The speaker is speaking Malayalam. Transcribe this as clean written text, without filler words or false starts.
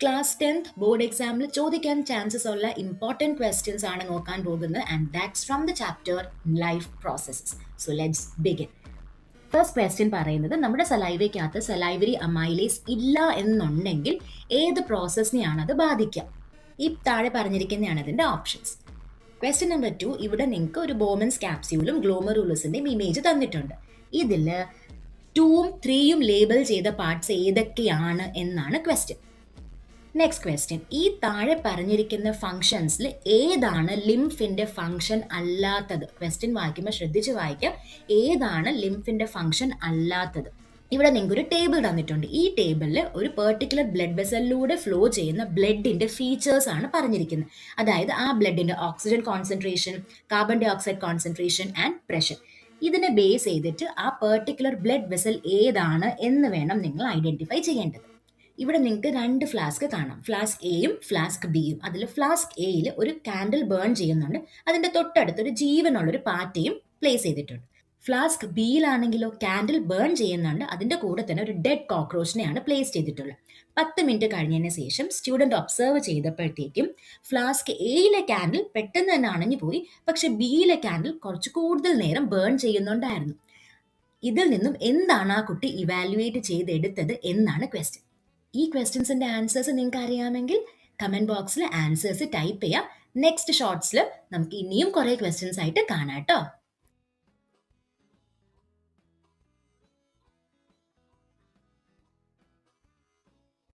ക്ലാസ് 10th ബോർഡ് എക്സാമിൽ ചോദിക്കാൻ ചാൻസസ് ഉള്ള ഇമ്പോർട്ടൻറ്റ് ക്വസ്റ്റ്യൻസ് ആണ് നോക്കാൻ പോകുന്നത് and that's from the chapter life processes. So let's begin. First question പറയുന്നത് നമ്മുടെ സലൈവയ്ക്കകത്ത് സലൈവറി അമൈലേസ് ഇല്ല എന്നുണ്ടെങ്കിൽ ഏത് പ്രോസസ്സിനെയാണ് അത് ബാധിക്കുക? ഈ താഴെ പറഞ്ഞിരിക്കുന്നതാണ് അതിൻ്റെ ഓപ്ഷൻസ്. ക്വസ്റ്റ്യൻ നമ്പർ 2, ഇവിടെ നിങ്ങൾക്ക് ഒരു ബോമൻസ് ക്യാപ്സ്യൂളും ഗ്ലോമറുലസിൻ്റെയും ഇമേജ് തന്നിട്ടുണ്ട്. ഇതിൽ 2ഉം 3യും ലേബൽ ചെയ്ത പാർട്സ് ഏതൊക്കെയാണ് എന്നാണ് ക്വസ്റ്റ്യൻ. നെക്സ്റ്റ് ക്വസ്റ്റ്യൻ, ഈ താഴെ പറഞ്ഞിരിക്കുന്ന ഫങ്ഷൻസിൽ ഏതാണ് ലിംഫിന്റെ ഫങ്ഷൻ അല്ലാത്തത്? ക്വസ്റ്റ്യൻ വായിക്കുമ്പോൾ ശ്രദ്ധിച്ച് വായിക്കാം. ഏതാണ് ലിംഫിന്റെ ഫങ്ഷൻ അല്ലാത്തത്? ഇവിടെ നിങ്ങൾക്ക് ഒരു ടേബിൾ തന്നിട്ടുണ്ട്. ഈ ടേബിളിൽ ഒരു പെർട്ടിക്കുലർ ബ്ലഡ് വെസലിലൂടെ ഫ്ലോ ചെയ്യുന്ന ബ്ലഡിന്റെ ഫീച്ചേഴ്സ് ആണ് പറഞ്ഞിരിക്കുന്നത്. അതായത് ആ ബ്ലഡിന്റെ oxygen concentration, carbon dioxide concentration and pressure. ഇതിനെ ബേസ് ചെയ്തിട്ട് ആ പെർട്ടിക്കുലർ ബ്ലഡ് വെസൽ ഏതാണ് എന്ന് വേണം നിങ്ങൾ ഐഡന്റിഫൈ ചെയ്യേണ്ടത്. ഇവിടെ നിങ്ങൾക്ക് 2 ഫ്ലാസ്ക് കാണാം, ഫ്ലാസ്ക് എയും ഫ്ലാസ്ക് ബിയും. അതിൽ ഫ്ലാസ്ക് എയിൽ ഒരു കാൻഡിൽ ബേൺ ചെയ്യുന്നുണ്ട്, അതിന്റെ തൊട്ടടുത്ത് ഒരു ജീവനുള്ളൊരു പാറ്റയും പ്ലേസ് ചെയ്തിട്ടുണ്ട്. ഫ്ലാസ്ക് ബിയിലാണെങ്കിലോ കാൻഡിൽ ബേൺ ചെയ്യുന്നുണ്ട്, അതിന്റെ കൂടെ തന്നെ ഒരു ഡെഡ് കോക്രോച്ചിനെയാണ് പ്ലേസ് ചെയ്തിട്ടുള്ളത്. 10 മിനിറ്റ് കഴിഞ്ഞതിന് ശേഷം സ്റ്റുഡന്റ് ഒബ്സർവ് ചെയ്തപ്പോഴത്തേക്കും ഫ്ലാസ്ക് എയിലെ കാൻഡിൽ പെട്ടെന്ന് തന്നെ അണഞ്ഞു പോയി, പക്ഷെ ബിയിലെ കാൻഡിൽ കുറച്ച് കൂടുതൽ നേരം ബേൺ ചെയ്യുന്നുണ്ടായിരുന്നു. ഇതിൽ നിന്നും എന്താണ് ആ കുട്ടി ഇവാലുവേറ്റ് ചെയ്തെടുത്തത് എന്നാണ് ക്വസ്റ്റ്യൻ. ഈ ക്വസ്റ്റ്യൻസിന്റെ ആൻസേഴ്സ് നിങ്ങൾക്ക് അറിയാമെങ്കിൽ കമന്റ് ബോക്സിൽ ആൻസേഴ്സ് ടൈപ്പ് ചെയ്യാം. നെക്സ്റ്റ് ഷോർട്സിൽ നമുക്ക് ഇനിയും കുറേ ക്വസ്റ്റ്യൻസ് ആയിട്ട് കാണാം കേട്ടോ.